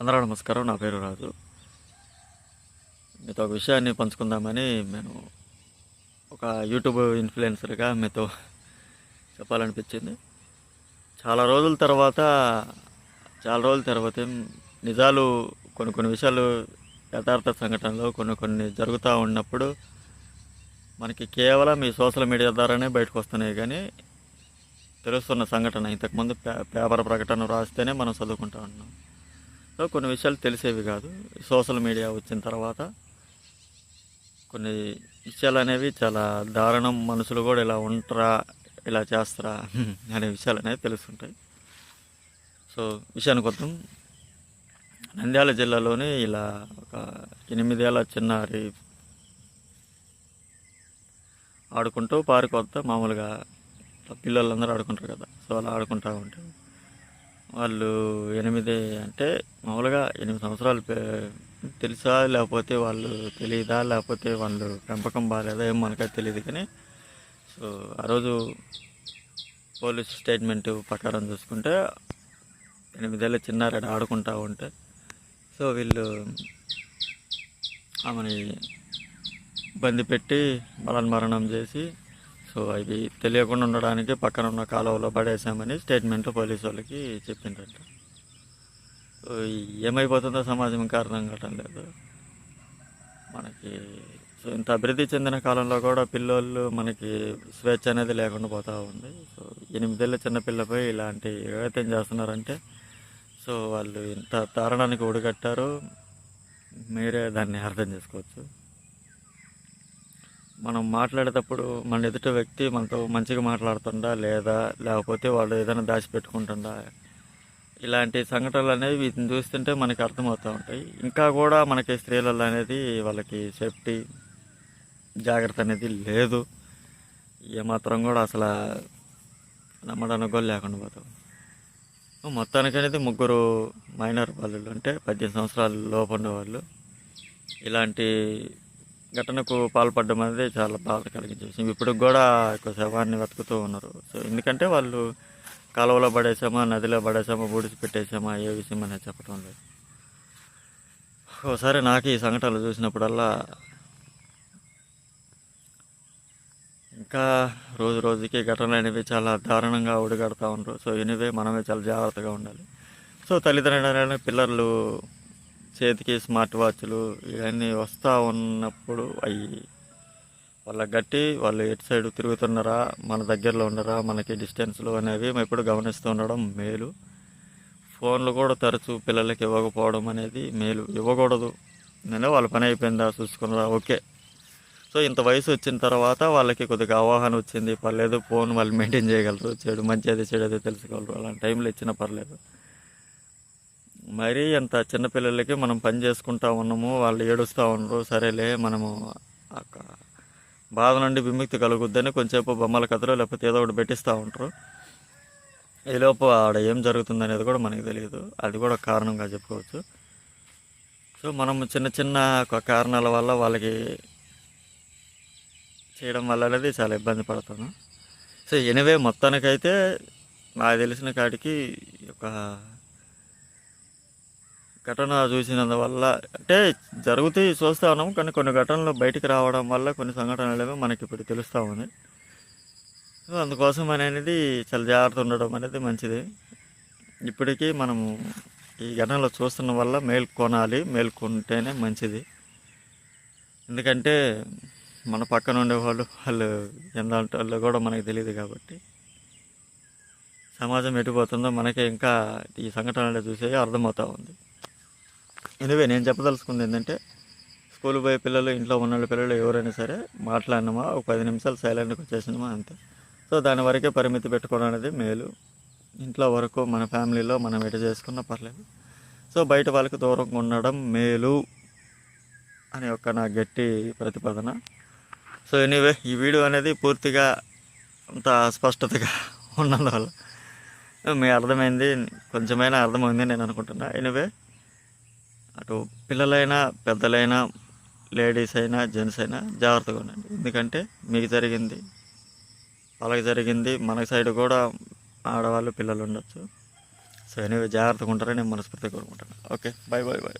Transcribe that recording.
అందరూ నమస్కారం. నా పేరు రాజు. మీతో ఒక విషయాన్ని పంచుకుందామని నేను ఒక యూట్యూబ్ ఇన్ఫ్లుయెన్సర్గా మీతో చెప్పాలనిపించింది. చాలా రోజుల తర్వాత చాలా రోజుల తర్వాత నిజాలు కొన్ని కొన్ని విషయాలు యథార్థ సంఘటనలు కొన్ని జరుగుతూ ఉన్నప్పుడు మనకి కేవలం ఈ సోషల్ మీడియా ద్వారానే బయటకు వస్తున్నాయి. కానీ తెలుస్తున్న సంఘటన ఇంతకుముందు పేపర్ ప్రకటన రాస్తేనే మనం చదువుకుంటూ ఉన్నాం. సో కొన్ని విషయాలు తెలిసేవి కాదు. సోషల్ మీడియా వచ్చిన తర్వాత కొన్ని విషయాలు అనేవి చాలా దారుణం. మనుషులు కూడా ఇలా ఉంటారా, ఇలా చేస్తారా అనే విషయాలు అనేవి తెలుస్తుంటాయి. సో విషయానికి వద్దాం. నంద్యాల జిల్లాలోని ఇలా ఒక 8 ఏళ్ళ చిన్నారి ఆడుకుంటూ పార్క్ వద్ద మామూలుగా పిల్లలందరూ ఆడుకుంటారు కదా. సో అలా ఆడుకుంటూ ఉంటారు. వాళ్ళు 8 అంటే మామూలుగా 8 సంవత్సరాలు తెలుసా, లేకపోతే వాళ్ళు తెలియదా, లేకపోతే వాళ్ళు పెంపకం బాగాలేదా ఏమో మనకైతే తెలియదు. కానీ సో ఆ రోజు పోలీస్ స్టేట్మెంట్ ప్రకారం చూసుకుంటే 8 ఏళ్ళ చిన్నారెడ్డి ఆడుకుంటూ ఉంటే సో వీళ్ళు ఆమెని ఇబ్బంది పెట్టి బలన్మరణం చేసి సో అవి తెలియకుండా ఉండడానికి పక్కన ఉన్న కాలువలో పడేసామని స్టేట్మెంట్ పోలీసు వాళ్ళకి చెప్పిండ్రంట. సో ఏమైపోతుందో సమాజం ఇంకా అర్థం కావటం లేదు మనకి. సో ఇంత అభివృద్ధి చెందిన కాలంలో కూడా పిల్లోళ్ళు మనకి స్వేచ్ఛ అనేది లేకుండా పోతూ ఉంది. సో 8 ఏళ్ళ చిన్నపిల్లపై ఇలాంటి ఏవైతే చేస్తున్నారంటే సో వాళ్ళు ఇంత దారుణానికి ఒడిగట్టారో మీరే దాన్ని అర్థం చేసుకోవచ్చు. మనం మాట్లాడేటప్పుడు మన ఎదుటి వ్యక్తి మనతో మంచిగా మాట్లాడుతుండా లేదా, లేకపోతే వాళ్ళు ఏదైనా దాచిపెట్టుకుంటుండా, ఇలాంటి సంఘటనలు అనేవి వీటిని చూస్తుంటే మనకి అర్థమవుతూ ఉంటాయి. ఇంకా కూడా మనకి స్త్రీలలో అనేది వాళ్ళకి సేఫ్టీ జాగ్రత్త అనేది లేదు. ఏమాత్రం కూడా అసలు నమ్మడానికి కూడా లేకుండా పోతాం. మొత్తానికి అనేది 3 మైనర్ వాళ్ళు అంటే 18 సంవత్సరాల లోపు ఉండేవాళ్ళు ఇలాంటి ఘటనకు పాల్పడడం అనేది చాలా బాధ కలిగించే విషయం. ఇప్పటికి కూడా ఒక శవాన్ని వెతుకుతూ ఉన్నారు. సో ఎందుకంటే వాళ్ళు కాలువలో పడేసామా, నదిలో పడేసామా, బూడిసి పెట్టేసామా, ఏ విషయం అనేది చెప్పడం లేదు. ఒకసారి నాకు ఈ సంఘటనలు చూసినప్పుడల్లా ఇంకా రోజు రోజుకి ఘటనలు అనేవి చాలా దారుణంగా ఒడిగడుతూ ఉంటారు. సో ఎనివే మనమే చాలా జాగ్రత్తగా ఉండాలి. సో తల్లిదండ్రులైన పిల్లలు చేతికి స్మార్ట్ వాచ్లు ఇవన్నీ వస్తూ ఉన్నప్పుడు అవి వాళ్ళ గట్టి వాళ్ళు ఎటు సైడ్ తిరుగుతున్నారా, మన దగ్గరలో ఉన్నారా, మనకి డిస్టెన్స్లో అనేవి ఎప్పుడు గమనిస్తూ ఉండడం మేలు. ఫోన్లు కూడా తరచూ పిల్లలకి ఇవ్వకపోవడం అనేది మేలు. ఇవ్వకూడదు. నేను వాళ్ళ పని అయిపోయిందా చూసుకున్నారా, ఓకే. సో ఇంత వయసు వచ్చిన తర్వాత వాళ్ళకి కొద్దిగా అవగాహన వచ్చింది, పర్లేదు ఫోన్ వాళ్ళు మెయింటైన్ చేయగలరు, చెడు మంచిది చెడు తెలుసుకోగలరు, అలాంటి టైంలో ఇచ్చినా పర్లేదు. మరీ అంత చిన్నపిల్లలకి మనం పని చేసుకుంటా ఉన్నాము, వాళ్ళు ఏడుస్తూ ఉండరు, సరేలే మనము బాధ నుండి విముక్తి కలుగుద్దని కొంచెంసేపు బొమ్మల కథలో లేకపోతే ఏదో ఒకటి పెట్టిస్తూ ఉంటారు. ఈలోపు ఆడ ఏం జరుగుతుంది అనేది కూడా మనకి తెలియదు. అది కూడా కారణంగా చెప్పుకోవచ్చు. సో మనము చిన్న చిన్న కారణాల వల్ల వాళ్ళకి చేయడం వల్ల అనేది చాలా ఇబ్బంది పడుతున్నాం. సో ఎనివే మొత్తానికైతే నాకు తెలిసిన కాడికి ఒక ఘటన చూసినందువల్ల అంటే జరుగుతాయి చూస్తూ ఉన్నాము, కానీ కొన్ని ఘటనలు బయటికి రావడం వల్ల కొన్ని సంఘటనలు మనకి ఇప్పుడు తెలుస్తూ ఉంది. సో అందుకోసం అనేది చాలా జాగ్రత్త ఉండడం అనేది మంచిది. ఇప్పటికీ మనము ఈ ఘటనలు చూస్తున్న వల్ల మేల్కొనాలి, మేల్కొంటేనే మంచిది. ఎందుకంటే మన పక్కన ఉండేవాళ్ళు వాళ్ళు ఎంత వాళ్ళు కూడా మనకి తెలియదు కాబట్టి సమాజం ఎటుపోతుందో మనకే ఇంకా ఈ సంఘటనలు చూసే అర్థమవుతూ ఉంది. ఎనివే నేను చెప్పదలుచుకుంది ఏంటంటే స్కూల్ పోయే పిల్లలు, ఇంట్లో ఉన్న పిల్లలు ఎవరైనా సరే మాట్లాడినామా ఒక 10 నిమిషాలు సైలెంట్గా వచ్చేసినామా అంతే. సో దాని వరకే పరిమితి పెట్టుకోవడం అనేది మేలు. ఇంట్లో వరకు మన ఫ్యామిలీలో మనం ఎటు చేసుకున్నా పర్లేదు. సో బయట వాళ్ళకి దూరంగా ఉండడం మేలు అని ఒక నా గట్టి ప్రతిపాదన. సో ఎనీవే ఈ వీడియో అనేది పూర్తిగా అంత స్పష్టతగా ఉన్నందువల్ల మీ అర్థమైంది, కొంచెమైనా అర్థమైంది నేను అనుకుంటున్నా. ఎనీవే అటు పిల్లలైనా పెద్దలైనా లేడీస్ అయినా జెంట్స్ అయినా జాగ్రత్తగా ఉండండి. ఎందుకంటే మీకు జరిగింది వాళ్ళకి జరిగింది, మన సైడ్ కూడా ఆడవాళ్ళు పిల్లలు ఉండొచ్చు. సో సో ఎనీవే జాగ్రత్తగా ఉంటారని నేను మనస్ఫూర్తిగా కోరుకుంటాను. Okay, bye bye bye.